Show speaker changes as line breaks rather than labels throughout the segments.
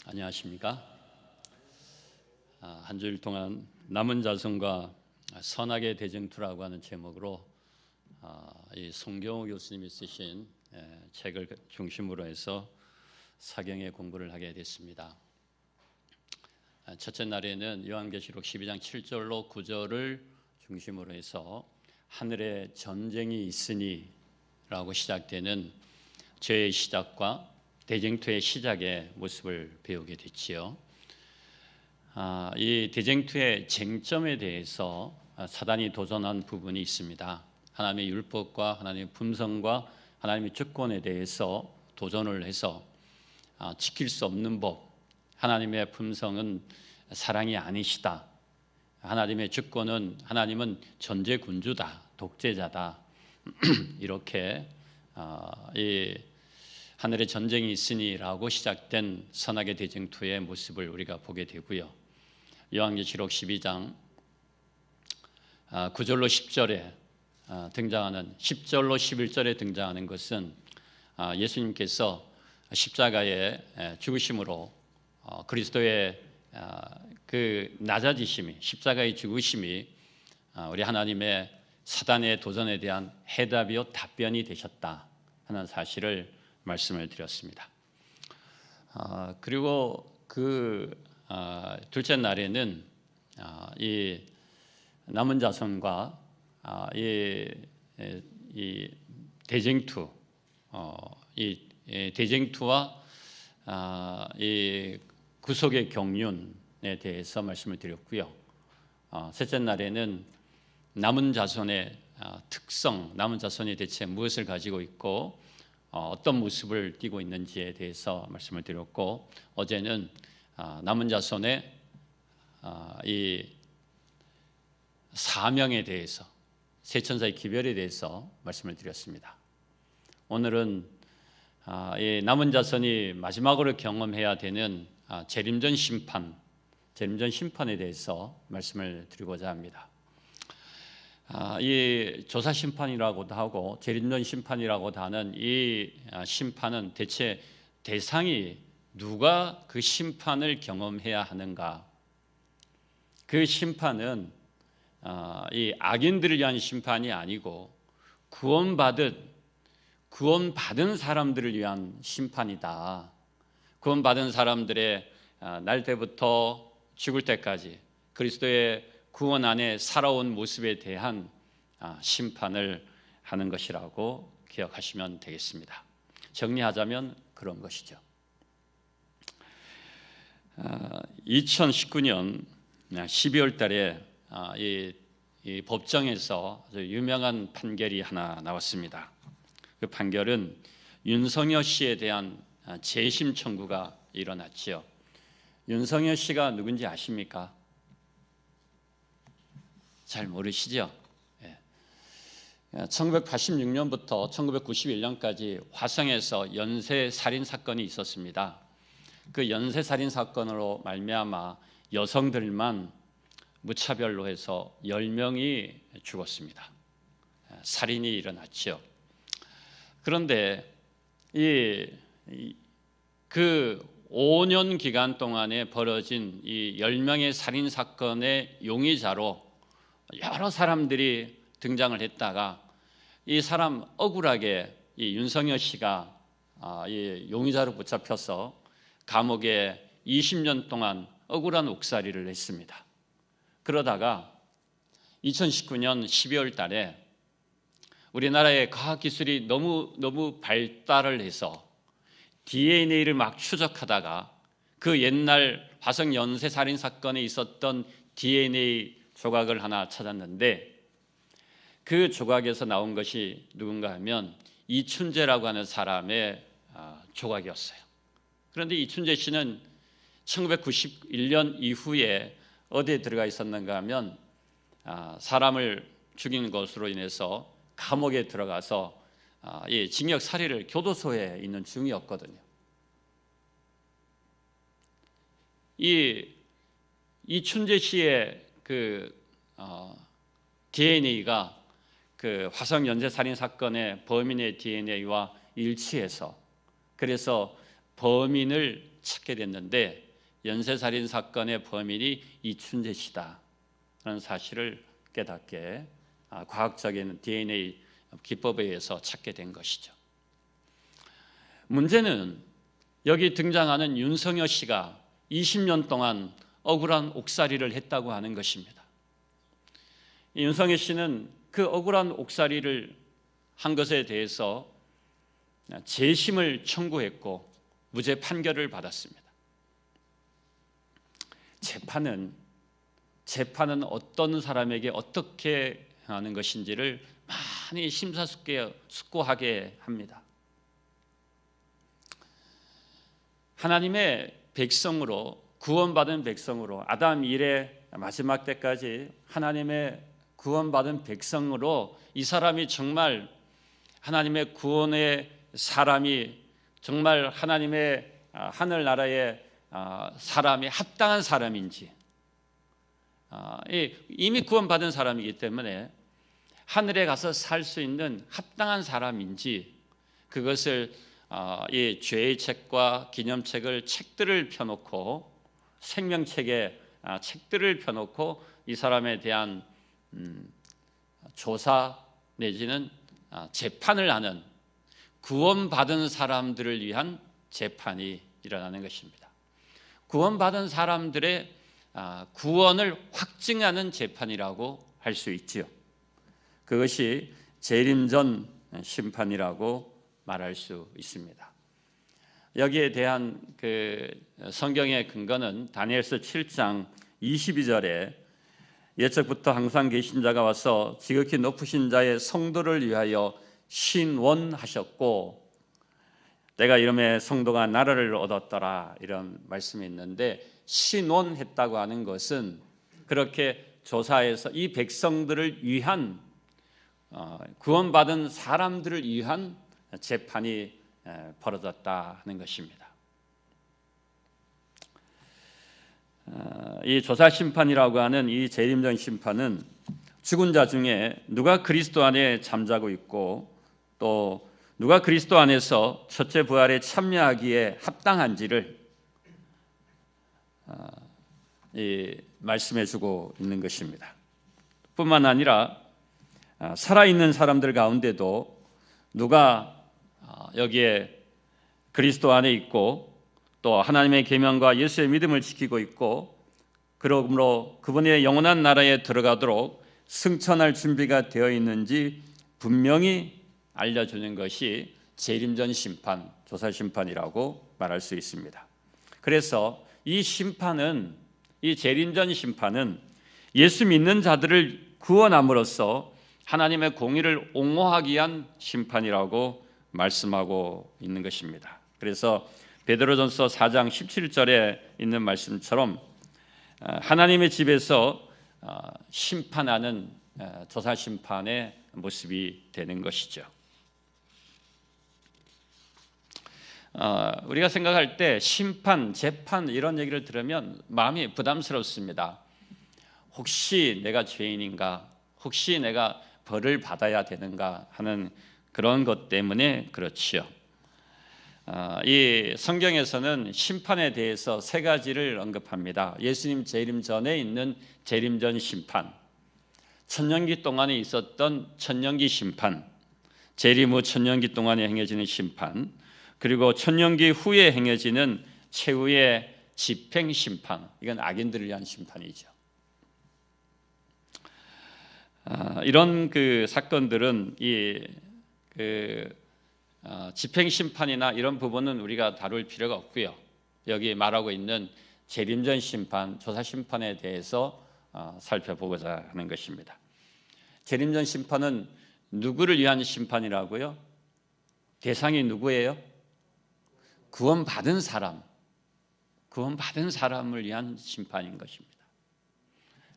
안녕하십니까? 한 주일 동안 남은 자손과 선악의 대쟁투라고 하는 제목으로 이 송경호 교수님이 쓰신 책을 중심으로 해서 사경의 공부를 하게 됐습니다. 첫째 날에는 요한계시록 12장 7절로 9절을 중심으로 해서 하늘에 전쟁이 있으니 라고 시작되는 죄의 시작과 대쟁투의 시작의 모습을 배우게 됐지요. 이 대쟁투의 쟁점에 대해서 사단이 도전한 부분이 있습니다. 하나님의 율법과 하나님의 품성과 하나님의 주권에 대해서 도전을 해서 지킬 수 없는 법, 하나님의 품성은 사랑이 아니시다, 하나님의 주권은 하나님은 전제군주다, 독재자다, 이렇게 이 하늘에 전쟁이 있으니라고 시작된 선악의 대쟁투의 모습을 우리가 보게 되고요. 요한계시록 12장 9절로 10절에 등장하는 10절로 11절에 등장하는 것은 예수님께서 십자가의 죽으심으로 그리스도의 그 낮아지심이, 십자가의 죽으심이 우리 하나님의 사단의 도전에 대한 해답이요 답변이 되셨다 하는 사실을 말씀을 드렸습니다. 그리고 그 둘째 날에는 이 남은 자손과 이 대쟁투, 이 대쟁투와 이 구속의 경륜에 대해서 말씀을 드렸고요. 셋째 날에는 남은 자손의 특성, 남은 자손이 대체 무엇을 가지고 있고 어떤 모습을 띠고 있는지에 대해서 말씀을 드렸고, 어제는 남은 자손의 이 사명에 대해서, 세 천사의 기별에 대해서 말씀을 드렸습니다. 오늘은 이 남은 자손이 마지막으로 경험해야 되는 재림전 심판에 대해서 말씀을 드리고자 합니다. 이 조사 심판이라고도 하고 재림전 심판이라고도 하는 이 심판은 대체 대상이 누가 그 심판을 경험해야 하는가? 그 심판은 이 악인들을 위한 심판이 아니고 구원받은 사람들을 위한 심판이다. 구원받은 사람들의 날 때부터 죽을 때까지 그리스도의 구원 안에 살아온 모습에 대한 심판을 하는 것이라고 기억하시면 되겠습니다. 정리하자면 그런 것이죠. 2019년 12월 달에 이 법정에서 아주 유명한 판결이 하나 나왔습니다. 그 판결은 윤석열 씨에 대한 재심 청구가 일어났지요. 윤석열 씨가 누군지 아십니까? 잘 모르시죠? 1986년부터 1991년까지 화성에서 연쇄 살인 사건이 있었습니다. 그 연쇄 살인 사건으로 말미암아 여성들만 무차별로 해서 10명이 죽었습니다. 살인이 일어났죠. 그런데 그 5년 기간 동안에 벌어진 이 10명의 살인 사건의 용의자로 여러 사람들이 등장을 했다가 이 사람 억울하게 이 윤석열 씨가 이 용의자로 붙잡혀서 감옥에 20년 동안 억울한 옥살이를 했습니다. 그러다가 2019년 12월 달에 우리나라의 과학기술이 너무 발달을 해서 DNA를 막 추적하다가 그 옛날 화성 연쇄 살인 사건에 있었던 DNA 조각을 하나 찾았는데, 그 조각에서 나온 것이 누군가 하면 이춘재라고 하는 사람의 조각이었어요. 그런데 이춘재 씨는 1991년 이후에 어디에 들어가 있었는가 하면 사람을 죽인 것으로 인해서 감옥에 들어가서 징역 살이를 교도소에 있는 중이었거든요. 이춘재 씨의 그 DNA가 그 화성 연쇄 살인 사건의 범인의 DNA와 일치해서, 그래서 범인을 찾게 됐는데 연쇄살인 사건의 범인이 이춘재 씨다라는 사실을 깨닫게 과학적인 DNA 기법에 의해서 찾게 된 것이죠. 문제는 여기 등장하는 윤석여 씨가 20년 동안 억울한 옥살이를 했다고 하는 것입니다. 윤석여 씨는 그 억울한 옥살이를 한 것에 대해서 재심을 청구했고 무죄 판결을 받았습니다. 재판은 어떤 사람에게 어떻게 하는 것인지를 많이 심사숙고하게 합니다. 하나님의 백성으로 구원받은 백성으로 아담 이래 마지막 때까지 하나님의 구원받은 백성으로 이 사람이 정말 하나님의 구원의 사람이 정말 하나님의 하늘나라의 사람이 합당한 사람인지 이미 구원받은 사람이기 때문에 하늘에 가서 살 수 있는 합당한 사람인지 그것을 이 죄의 책과 기념책을 책들을 펴놓고 생명책에 책들을 펴놓고 이 사람에 대한 조사 내지는 재판을 하는 구원받은 사람들을 위한 재판이 일어나는 것입니다. 구원받은 사람들의 구원을 확증하는 재판이라고 할 수 있지요. 그것이 재림전 심판이라고 말할 수 있습니다. 여기에 대한 그 성경의 근거는 다니엘서 7장 22절에 옛적부터 항상 계신 자가 와서 지극히 높으신 자의 성도를 위하여 신원하셨고 내가 이름의 성도가 나라를 얻었더라 이런 말씀이 있는데 신원했다고 하는 것은 그렇게 조사해서 이 백성들을 위한 구원받은 사람들을 위한 재판이 벌어졌다 하는 것입니다. 이 조사 심판이라고 하는 이 재림전 심판은 죽은 자 중에 누가 그리스도 안에 잠자고 있고 또 누가 그리스도 안에서 첫째 부활에 참여하기에 합당한지를 말씀해주고 있는 것입니다. 뿐만 아니라 살아있는 사람들 가운데도 누가 여기에 그리스도 안에 있고 또 하나님의 계명과 예수의 믿음을 지키고 있고 그러므로 그분의 영원한 나라에 들어가도록 승천할 준비가 되어 있는지 분명히 알려주는 것이 재림전 심판, 조사 심판이라고 말할 수 있습니다. 그래서 이 재림전 심판은 예수 믿는 자들을 구원함으로써 하나님의 공의를 옹호하기 위한 심판이라고 말씀하고 있는 것입니다. 그래서 베드로전서 4장 17절에 있는 말씀처럼 하나님의 집에서 심판하는 조사 심판의 모습이 되는 것이죠. 우리가 생각할 때 심판, 재판 이런 얘기를 들으면 마음이 부담스럽습니다. 혹시 내가 죄인인가? 혹시 내가 벌을 받아야 되는가 하는 그런 것 때문에 그렇지요. 이 성경에서는 심판에 대해서 세 가지를 언급합니다. 예수님 재림 전에 있는 재림전 심판, 천년기 동안에 있었던 천년기 심판, 재림 후 천년기 동안에 행해지는 심판, 그리고 천년기 후에 행해지는 최후의 집행 심판. 이건 악인들을 위한 심판이죠. 이런 그 사건들은 집행 심판이나 이런 부분은 우리가 다룰 필요가 없고요. 여기 말하고 있는 재림전 심판, 조사 심판에 대해서 살펴보고자 하는 것입니다. 재림전 심판은 누구를 위한 심판이라고요? 대상이 누구예요? 구원받은 사람을 위한 심판인 것입니다.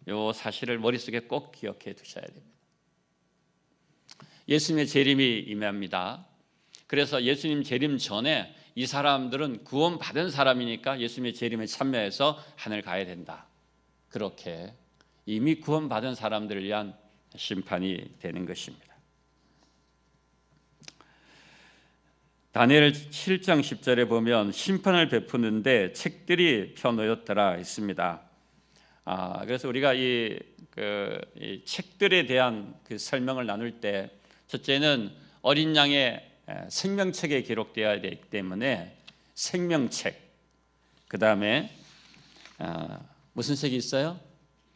이 사실을 머릿속에 꼭 기억해 두셔야 됩니다. 예수님의 재림이 임합니다. 그래서 예수님 재림 전에 이 사람들은 구원받은 사람이니까 예수님의 재림에 참여해서 하늘 가야 된다. 그렇게 이미 구원받은 사람들을 위한 심판이 되는 것입니다. 다니엘 7장 10절에 보면 심판을 베푸는데 책들이 펴놓였더라 했습니다. 그래서 우리가 이 책들에 대한 그 설명을 나눌 때 첫째는 어린 양의 생명책에 기록되어야 되기 때문에 생명책, 그 다음에 무슨 책이 있어요?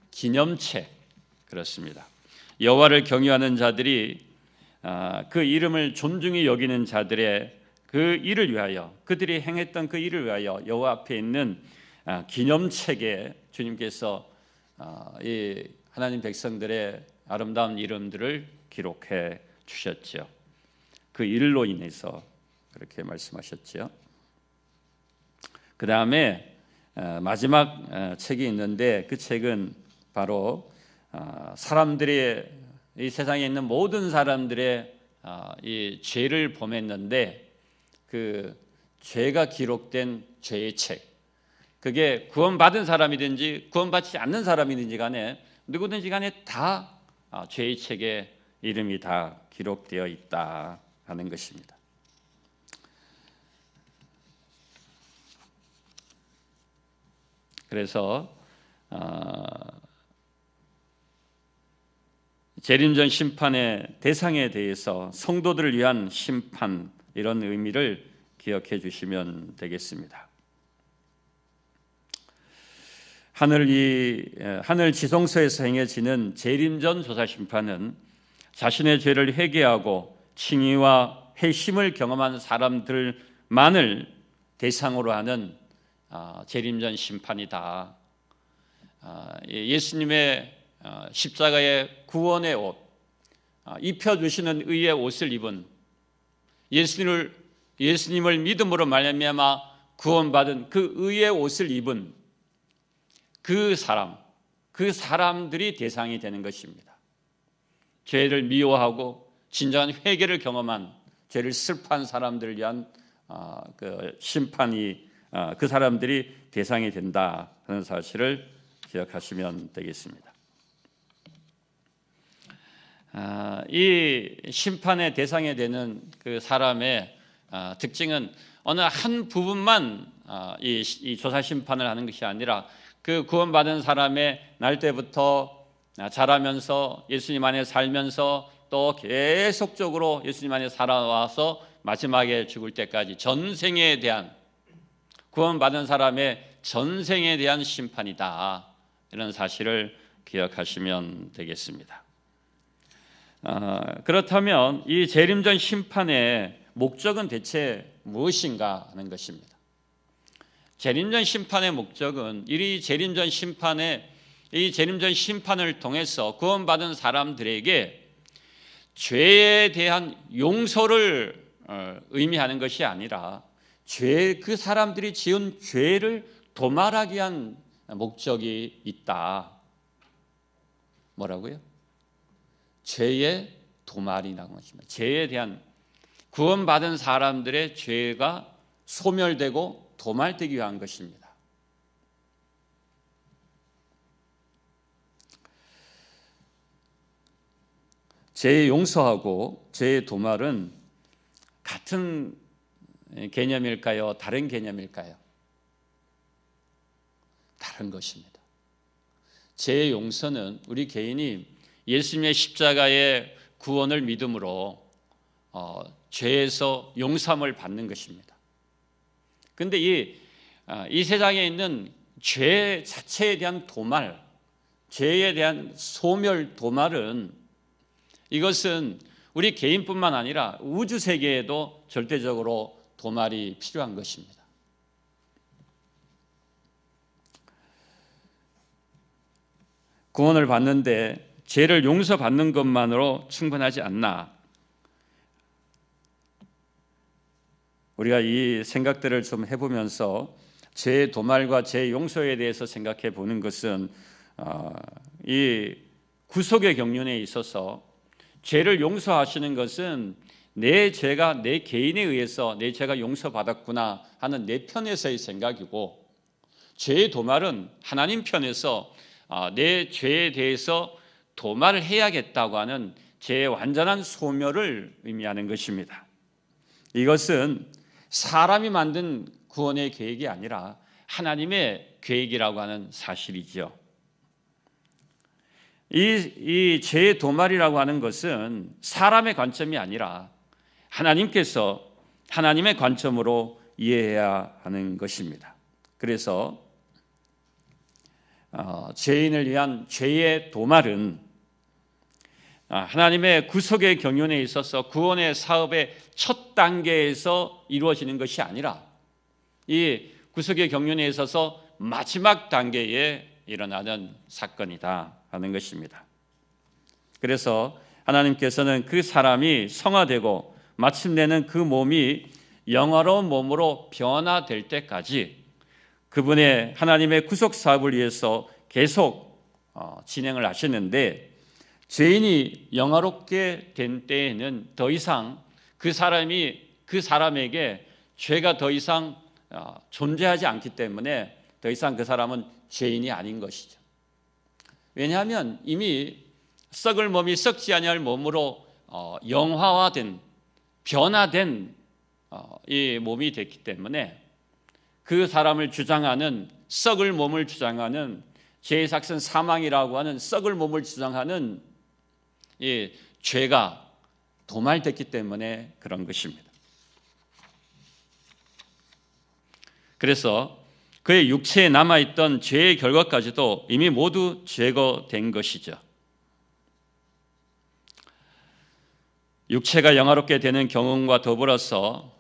기념책. 그렇습니다. 여호와를 경유하는 자들이 그 이름을 존중히 여기는 자들의 그 일을 위하여, 그들이 행했던 그 일을 위하여 여호와 앞에 있는 기념책에 주님께서 이 하나님 백성들의 아름다운 이름들을 기록해 주셨죠. 그 일로 인해서 그렇게 말씀하셨죠. 그 다음에 마지막 책이 있는데 그 책은 바로 사람들의, 이 세상에 있는 모든 사람들의 이 죄를 범했는데 그 죄가 기록된 죄의 책, 그게 구원받은 사람이든지 구원받지 않는 사람이든지 간에 누구든지 간에 다 죄의 책에 이름이 다 기록되어 있다 하는 것입니다. 그래서 재림전 심판의 대상에 대해서 성도들을 위한 심판, 이런 의미를 기억해 주시면 되겠습니다. 하늘 지성소에서 행해지는 재림전 조사 심판은 자신의 죄를 회개하고 칭의와 회심을 경험한 사람들만을 대상으로 하는 재림전 심판이다. 예수님의 십자가의 구원의 옷, 입혀주시는 의의 옷을 입은, 예수님을 믿음으로 말미암아 구원받은 그 의의 옷을 입은 그 사람들이 대상이 되는 것입니다. 죄를 미워하고 진정한 회개를 경험한, 죄를 슬퍼한 사람들을 위한 그 심판이, 그 사람들이 대상이 된다 하는 사실을 기억하시면 되겠습니다. 이 심판의 대상이 되는 그 사람의 특징은 어느 한 부분만 이 조사 심판을 하는 것이 아니라 그 구원받은 사람의 날 때부터 자라면서 예수님 안에 살면서 또 계속적으로 예수님 안에 살아와서 마지막에 죽을 때까지 전생에 대한, 구원받은 사람의 전생에 대한 심판이다, 이런 사실을 기억하시면 되겠습니다. 그렇다면 이 재림전 심판의 목적은 대체 무엇인가 하는 것입니다. 재림전 심판의 목적은 이 재림전 심판을 통해서 구원받은 사람들에게 죄에 대한 용서를 의미하는 것이 아니라 그 사람들이 지은 죄를 도말하기 위한 목적이 있다. 뭐라고요? 죄의 도말이라고 하십니다. 죄에 대한, 구원받은 사람들의 죄가 소멸되고 도말되기 위한 것입니다. 죄의 용서하고 죄의 도말은 같은 개념일까요? 다른 개념일까요? 다른 것입니다. 죄의 용서는 우리 개인이 예수님의 십자가의 구원을 믿음으로 죄에서 용서함을 받는 것입니다. 그런데 이 세상에 있는 죄 자체에 대한 도말, 죄에 대한 소멸 도말은, 이것은 우리 개인뿐만 아니라 우주 세계에도 절대적으로 도말이 필요한 것입니다. 구원을 받는데 죄를 용서받는 것만으로 충분하지 않나. 우리가 이 생각들을 좀 해보면서 죄의 도말과 죄의 용서에 대해서 생각해 보는 것은 이 구속의 경륜에 있어서 죄를 용서하시는 것은 내 죄가 내 개인에 의해서 내 죄가 용서받았구나 하는 내 편에서의 생각이고, 죄의 도말은 하나님 편에서 내 죄에 대해서 도말을 해야겠다고 하는 죄의 완전한 소멸을 의미하는 것입니다. 이것은 사람이 만든 구원의 계획이 아니라 하나님의 계획이라고 하는 사실이죠. 이 죄의 도말이라고 하는 것은 사람의 관점이 아니라 하나님께서 하나님의 관점으로 이해해야 하는 것입니다. 그래서 죄인을 위한 죄의 도말은 하나님의 구속의 경륜에 있어서 구원의 사업의 첫 단계에서 이루어지는 것이 아니라 이 구속의 경륜에 있어서 마지막 단계에 일어나는 사건이다 하는 것입니다. 그래서 하나님께서는 그 사람이 성화되고 마침내는 그 몸이 영화로운 몸으로 변화될 때까지 그분의 하나님의 구속 사업을 위해서 계속 진행을 하시는데, 죄인이 영화롭게 된 때에는 더 이상 그 사람에게 죄가 더 이상 존재하지 않기 때문에 더 이상 그 사람은 죄인이 아닌 것이죠. 왜냐하면 이미 썩을 몸이 썩지 아니할 몸으로 영화화된, 변화된 이 몸이 됐기 때문에 그 사람을 주장하는, 썩을 몸을 주장하는, 죄의 삭은 사망이라고 하는 썩을 몸을 주장하는 이 죄가 도말됐기 때문에 그런 것입니다. 그래서 그의 육체에 남아있던 죄의 결과까지도 이미 모두 제거된 것이죠. 육체가 영화롭게 되는 경험과 더불어서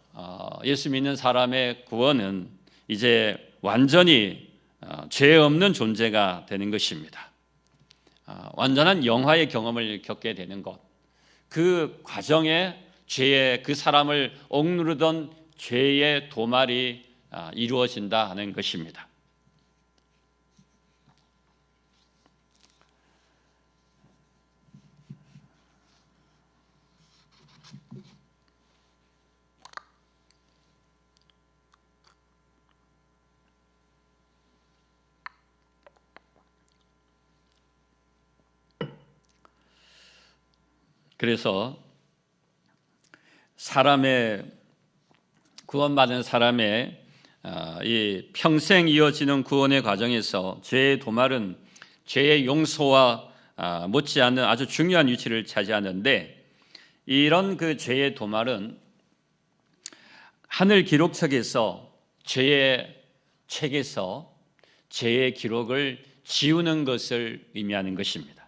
예수 믿는 사람의 구원은 이제 완전히 죄 없는 존재가 되는 것입니다. 완전한 영화의 경험을 겪게 되는 것, 그 과정에 죄의, 그 사람을 억누르던 죄의 도말이 이루어진다 하는 것입니다. 그래서 구원받은 사람의 이 평생 이어지는 구원의 과정에서 죄의 도말은 죄의 용서와 못지않은 아주 중요한 위치를 차지하는데, 이런 그 죄의 도말은 하늘 기록책에서, 죄의 책에서 죄의 기록을 지우는 것을 의미하는 것입니다.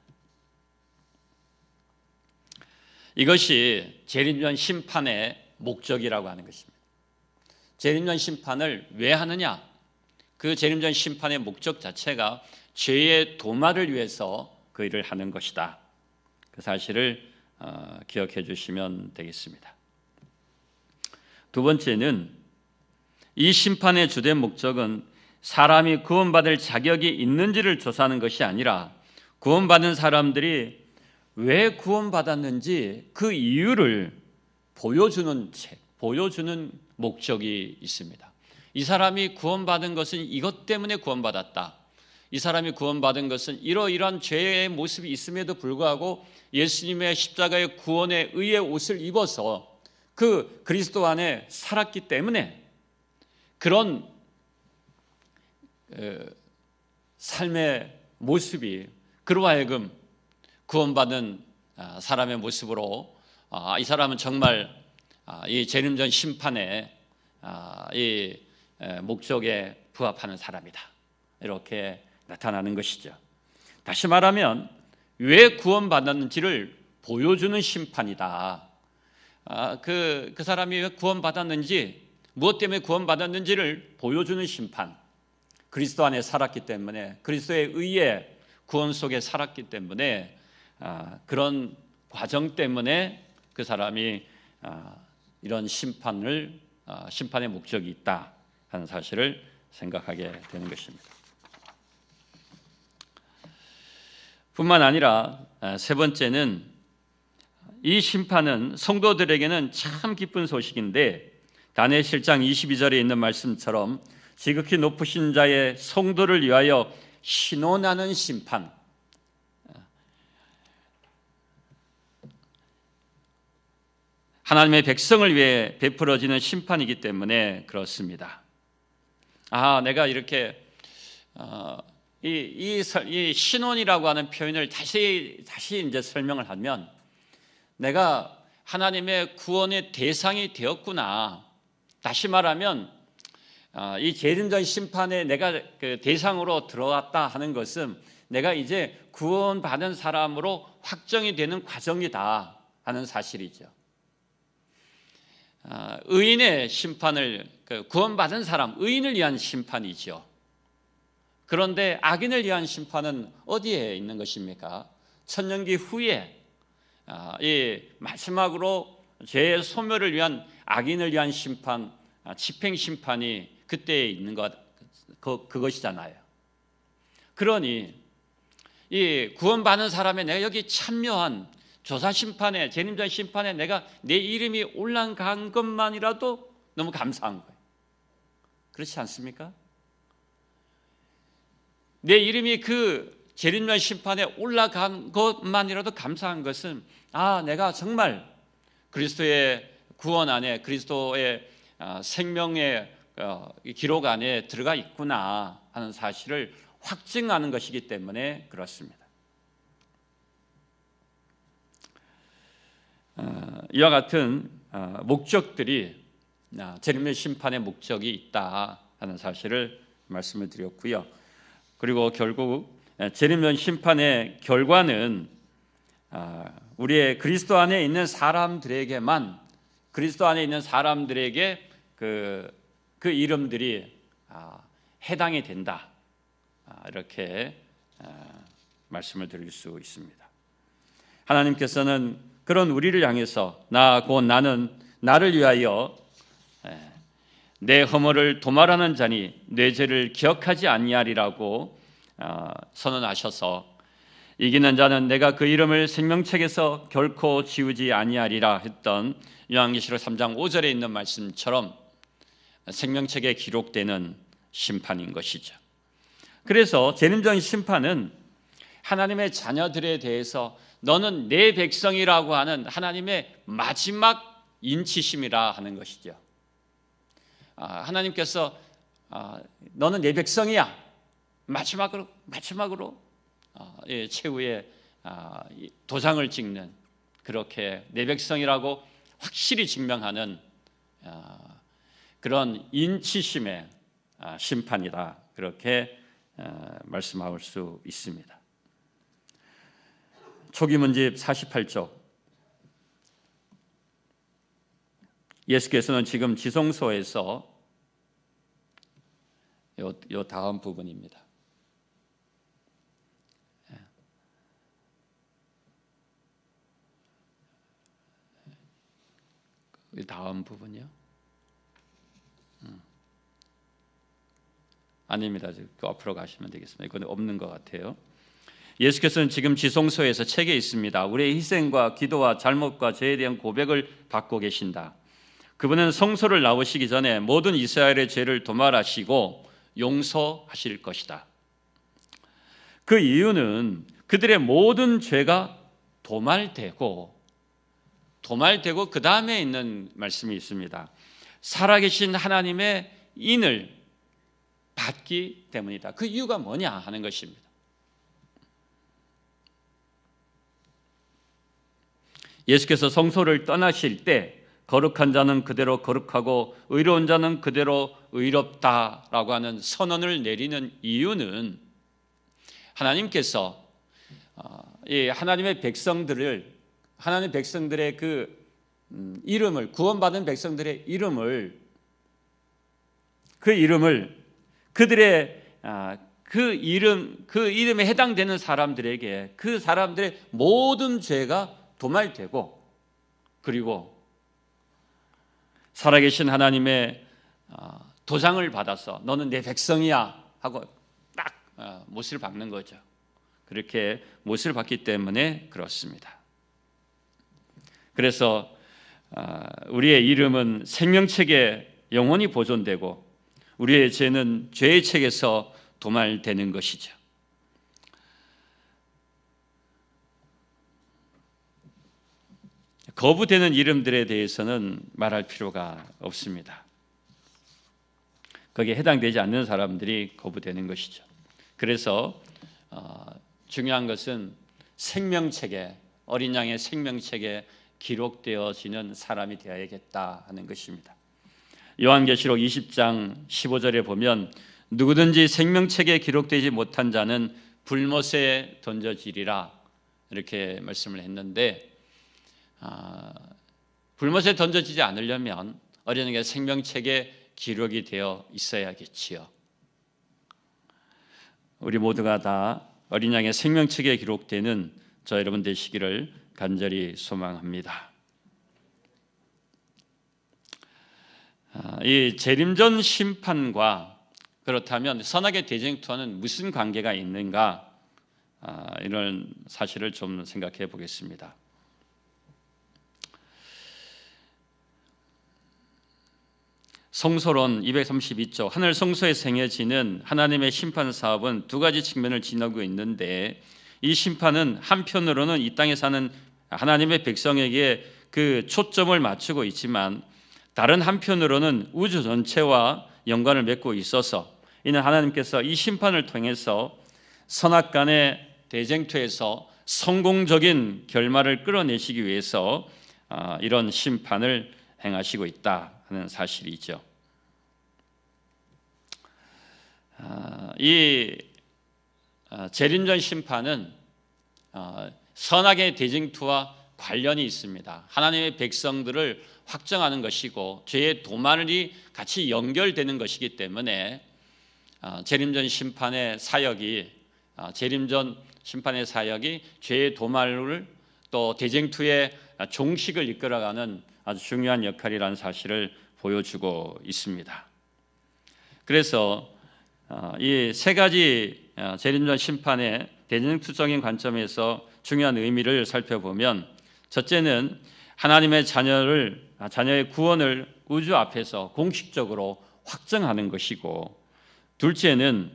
이것이 재림전 심판의 목적이라고 하는 것입니다. 재림전 심판을 왜 하느냐? 그 재림전 심판의 목적 자체가 죄의 도말을 위해서 그 일을 하는 것이다. 그 사실을 기억해 주시면 되겠습니다. 두 번째는 이 심판의 주된 목적은 사람이 구원받을 자격이 있는지를 조사하는 것이 아니라 구원받은 사람들이 왜 구원받았는지 그 이유를 보여주는 목적이 있습니다. 이 사람이 구원받은 것은 이것 때문에 구원받았다. 이 사람이 구원받은 것은 이러이러한 죄의 모습이 있음에도 불구하고 예수님의 십자가의 구원의 의의 옷을 입어서 그 그리스도 안에 살았기 때문에 그런 삶의 모습이 그로 하여금 구원받은 사람의 모습으로 이 사람은 정말 이 재림전 심판의 이 목적에 부합하는 사람이다, 이렇게 나타나는 것이죠. 다시 말하면 왜 구원받았는지를 보여주는 심판이다. 그 사람이 왜 구원받았는지, 무엇 때문에 구원받았는지를 보여주는 심판. 그리스도 안에 살았기 때문에, 그리스도의 의의 구원 속에 살았기 때문에, 그런 과정 때문에 그 사람이 이런 심판의 목적이 있다 하는 사실을 생각하게 되는 것입니다. 뿐만 아니라 세 번째는 이 심판은 성도들에게는 참 기쁜 소식인데, 다니엘 7장 22절에 있는 말씀처럼 지극히 높으신 자의 성도를 위하여 신원하는 심판, 하나님의 백성을 위해 베풀어지는 심판이기 때문에 그렇습니다. 내가 이렇게 이 신원이라고 하는 표현을 다시 이제 설명을 하면, 내가 하나님의 구원의 대상이 되었구나. 다시 말하면 이 재림전 심판에 내가 그 대상으로 들어왔다 하는 것은 내가 이제 구원받은 사람으로 확정이 되는 과정이다 하는 사실이죠. 의인의 심판을, 구원받은 사람, 의인을 위한 심판이죠. 그런데 악인을 위한 심판은 어디에 있는 것입니까? 천년기 후에 이 마지막으로 죄의 소멸을 위한 악인을 위한 심판, 집행 심판이 그때에 있는 그것이잖아요. 그러니 이 구원받는 사람의 내가 여기 참여한 조사 심판에, 재림전 심판에 내가 내 이름이 올라간 것만이라도 너무 감사한 거예요. 그렇지 않습니까? 내 이름이 그 재림전 심판에 올라간 것만이라도 감사한 것은 내가 정말 그리스도의 구원 안에, 그리스도의 생명의 기록 안에 들어가 있구나 하는 사실을 확증하는 것이기 때문에 그렇습니다. 이와 같은 목적들이, 재림의 심판의 목적이 있다 하는 사실을 말씀을 드렸고요. 그리고 결국 재림전 심판의 결과는 우리의 그리스도 안에 있는 사람들에게만, 그리스도 안에 있는 사람들에게 그 이름들이 해당이 된다, 이렇게 말씀을 드릴 수 있습니다. 하나님께서는 그런 우리를 향해서 곧 나는 나를 위하여 내 허물을 도말하는 자니 내 죄를 기억하지 아니하리라고 선언하셔서, 이기는 자는 내가 그 이름을 생명책에서 결코 지우지 아니하리라 했던 요한계시록 3장 5절에 있는 말씀처럼 생명책에 기록되는 심판인 것이죠. 그래서 재림전 심판은 하나님의 자녀들에 대해서 너는 내 백성이라고 하는 하나님의 마지막 인치심이라 하는 것이죠. 하나님께서 너는 내 백성이야, 마지막으로 최후의 도장을 찍는, 그렇게 내 백성이라고 확실히 증명하는 그런 인치심의 심판이다, 그렇게 말씀할 수 있습니다. 초기문집 48쪽, 예수께서는 지금 지성소에서 요 다음 부분입니다. 이 다음 부분이요? 아닙니다. 그 앞으로 가시면 되겠습니다. 이건 없는 것 같아요. 예수께서는 지금 지성소에서 책에 있습니다. 우리의 희생과 기도와 잘못과 죄에 대한 고백을 받고 계신다. 그분은 성소를 나오시기 전에 모든 이스라엘의 죄를 도말하시고 용서하실 것이다. 그 이유는 그들의 모든 죄가 도말되고 그 다음에 있는 말씀이 있습니다. 살아계신 하나님의 인을 받기 때문이다. 그 이유가 뭐냐 하는 것입니다. 예수께서 성소를 떠나실 때 거룩한 자는 그대로 거룩하고 의로운 자는 그대로 의롭다라고 하는 선언을 내리는 이유는, 하나님께서 하나님의 백성들의 그 이름을, 구원받은 백성들의 이름을, 그들의 그 이름에 해당되는 사람들에게 그 사람들의 모든 죄가 도말되고, 그리고 살아계신 하나님의 도장을 받아서 너는 내 백성이야 하고 딱 못을 박는 거죠. 그렇게 못을 박기 때문에 그렇습니다. 그래서 우리의 이름은 생명책에 영원히 보존되고 우리의 죄는 죄의 책에서 도말되는 것이죠. 거부되는 이름들에 대해서는 말할 필요가 없습니다. 거기에 해당되지 않는 사람들이 거부되는 것이죠. 그래서 중요한 것은 생명책에, 어린 양의 생명책에 기록되어지는 사람이 되어야겠다 하는 것입니다. 요한계시록 20장 15절에 보면 누구든지 생명책에 기록되지 못한 자는 불못에 던져지리라 이렇게 말씀을 했는데, 불못에 던져지지 않으려면 어린 양의 생명책에 기록이 되어 있어야겠지요. 우리 모두가 다 어린 양의 생명책에 기록되는 저 여러분 되시기를 간절히 소망합니다. 이 재림전 심판과 그렇다면 선악의 대쟁투와는 무슨 관계가 있는가, 이런 사실을 좀 생각해 보겠습니다. 성소론 232쪽 하늘 성소에서 행해지는 하나님의 심판 사업은 두 가지 측면을 지니고 있는데, 이 심판은 한편으로는 이 땅에 사는 하나님의 백성에게 그 초점을 맞추고 있지만, 다른 한편으로는 우주 전체와 연관을 맺고 있어서 이는 하나님께서 이 심판을 통해서 선악 간의 대쟁투에서 성공적인 결말을 끌어내시기 위해서 이런 심판을 행하시고 있다 하는 사실이죠. 이 재림전 심판은 선악의 대쟁투와 관련이 있습니다. 하나님의 백성들을 확정하는 것이고 죄의 도말이 같이 연결되는 것이기 때문에 재림전 심판의 사역이 죄의 도말을 또 대쟁투의 종식을 이끌어가는 아주 중요한 역할이라는 사실을 보여주고 있습니다. 그래서 이 세 가지 재림전 심판의 대쟁투적인 관점에서 중요한 의미를 살펴보면, 첫째는 하나님의 자녀의 구원을 우주 앞에서 공식적으로 확정하는 것이고, 둘째는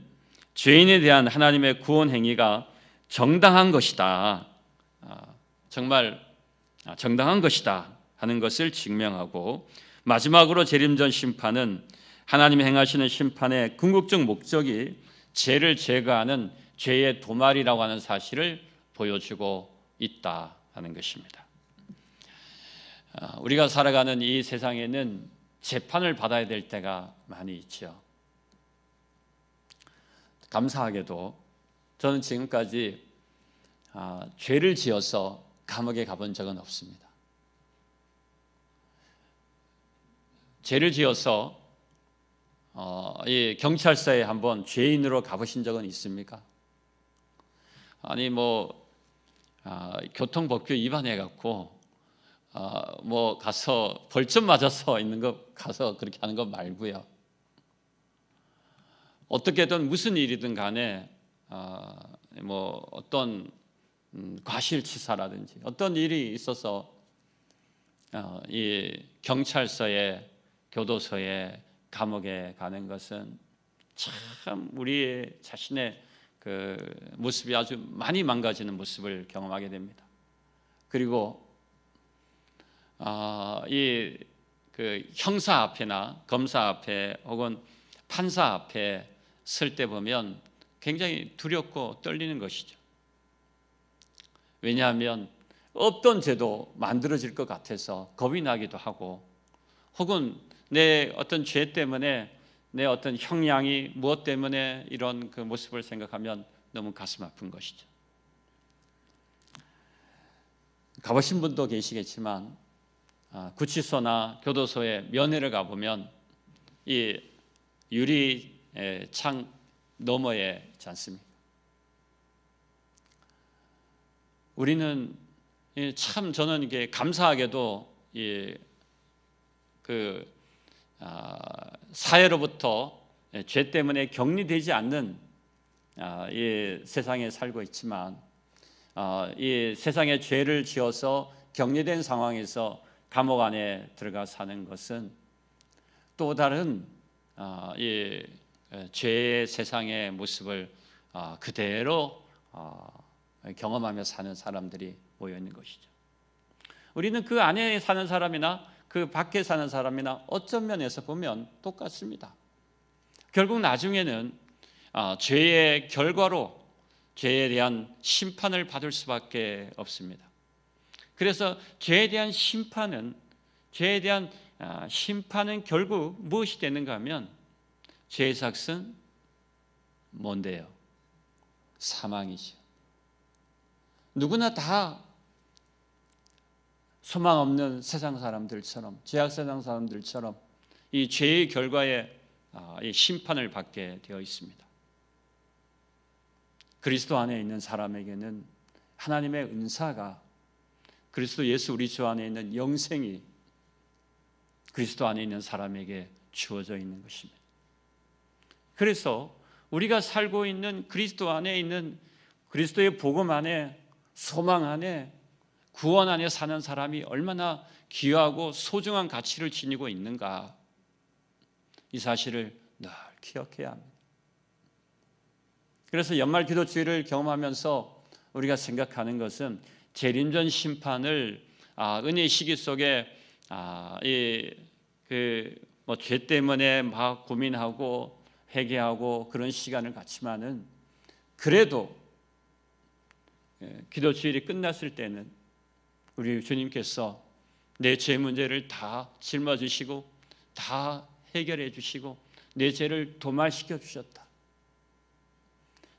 죄인에 대한 하나님의 구원 행위가 정당한 것이다, 정말 정당한 것이다 하는 것을 증명하고, 마지막으로 재림전 심판은 하나님이 행하시는 심판의 궁극적 목적이 죄를 제거하는 죄의 도말이라고 하는 사실을 보여주고 있다 하는 것입니다. 우리가 살아가는 이 세상에는 재판을 받아야 될 때가 많이 있죠. 감사하게도 저는 지금까지 죄를 지어서 감옥에 가본 적은 없습니다. 죄를 지어서 이 경찰서에 한번 죄인으로 가보신 적은 있습니까? 아니 교통법규 위반해 갖고 가서 벌점 맞아서 있는 거 가서 그렇게 하는 거 말고요. 어떻게든 무슨 일이든 간에 어떤 과실치사라든지 어떤 일이 있어서 이 경찰서에, 교도소에, 감옥에 가는 것은 참 우리의 자신의 그 모습이 아주 많이 망가지는 모습을 경험하게 됩니다. 그리고 이 그 형사 앞에나 검사 앞에 혹은 판사 앞에 설 때 보면 굉장히 두렵고 떨리는 것이죠. 왜냐하면 없던 죄도 만들어질 것 같아서 겁이 나기도 하고, 혹은 내 어떤 죄 때문에 내 어떤 형량이 무엇 때문에 이런 그 모습을 생각하면 너무 가슴 아픈 것이죠. 가보신 분도 계시겠지만 구치소나 교도소에 면회를 가보면 이 유리 창 너머에 있지 않습니까? 우리는 참 저는 이게 감사하게도 사회로부터 죄 때문에 격리되지 않는 이 세상에 살고 있지만, 이 세상에 죄를 지어서 격리된 상황에서 감옥 안에 들어가 사는 것은 또 다른 이 죄의 세상의 모습을 그대로 경험하며 사는 사람들이 모여 있는 것이죠. 우리는 그 안에 사는 사람이나 그 밖에 사는 사람이나 어떤 면에서 보면 똑같습니다. 결국 나중에는 죄의 결과로 죄에 대한 심판을 받을 수밖에 없습니다. 그래서 죄에 대한 심판은 결국 무엇이 되는가 하면 죄의 삭은 뭔데요? 사망이죠. 누구나 다 소망 없는 세상 사람들처럼, 죄악 세상 사람들처럼 이 죄의 결과에 이 심판을 받게 되어 있습니다. 그리스도 안에 있는 사람에게는 하나님의 은사가, 그리스도 예수 우리 주 안에 있는 영생이 그리스도 안에 있는 사람에게 주어져 있는 것입니다. 그래서 우리가 살고 있는 그리스도 안에 있는 그리스도의 복음 안에, 소망 안에, 구원 안에 사는 사람이 얼마나 귀하고 소중한 가치를 지니고 있는가, 이 사실을 늘 기억해야 합니다. 그래서 연말 기도주의를 경험하면서 우리가 생각하는 것은 재림전 심판을 은혜의 시기 속에 죄 때문에 막 고민하고 회개하고 그런 시간을 갖지만은, 그래도 기도주일이 끝났을 때는 우리 주님께서 내 죄 문제를 다 짊어지시고 다 해결해 주시고 내 죄를 도말시켜 주셨다.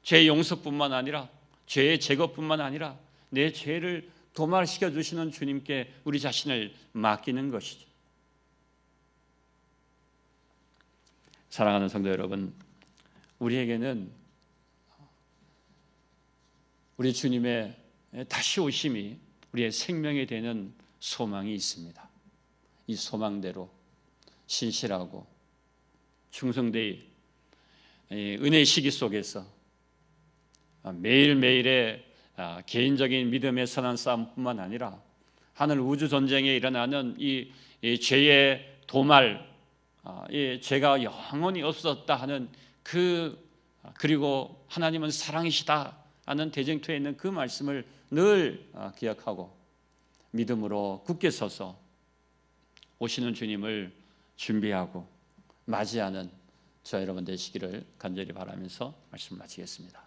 죄 용서뿐만 아니라 죄의 제거뿐만 아니라 내 죄를 도말시켜 주시는 주님께 우리 자신을 맡기는 것이죠. 사랑하는 성도 여러분, 우리에게는 우리 주님의 다시 오심이 우리의 생명이 되는 소망이 있습니다. 이 소망대로 신실하고 충성되이 은혜의 시기 속에서 매일매일의 개인적인 믿음의 선한 싸움뿐만 아니라 하늘 우주 전쟁에 일어나는 이 죄의 도말, 이 죄가 영원히 없었다 하는 그리고 하나님은 사랑이시다 하는 대쟁투에 있는 그 말씀을 늘 기억하고 믿음으로 굳게 서서 오시는 주님을 준비하고 맞이하는 저 여러분 되시기를 간절히 바라면서 말씀 마치겠습니다.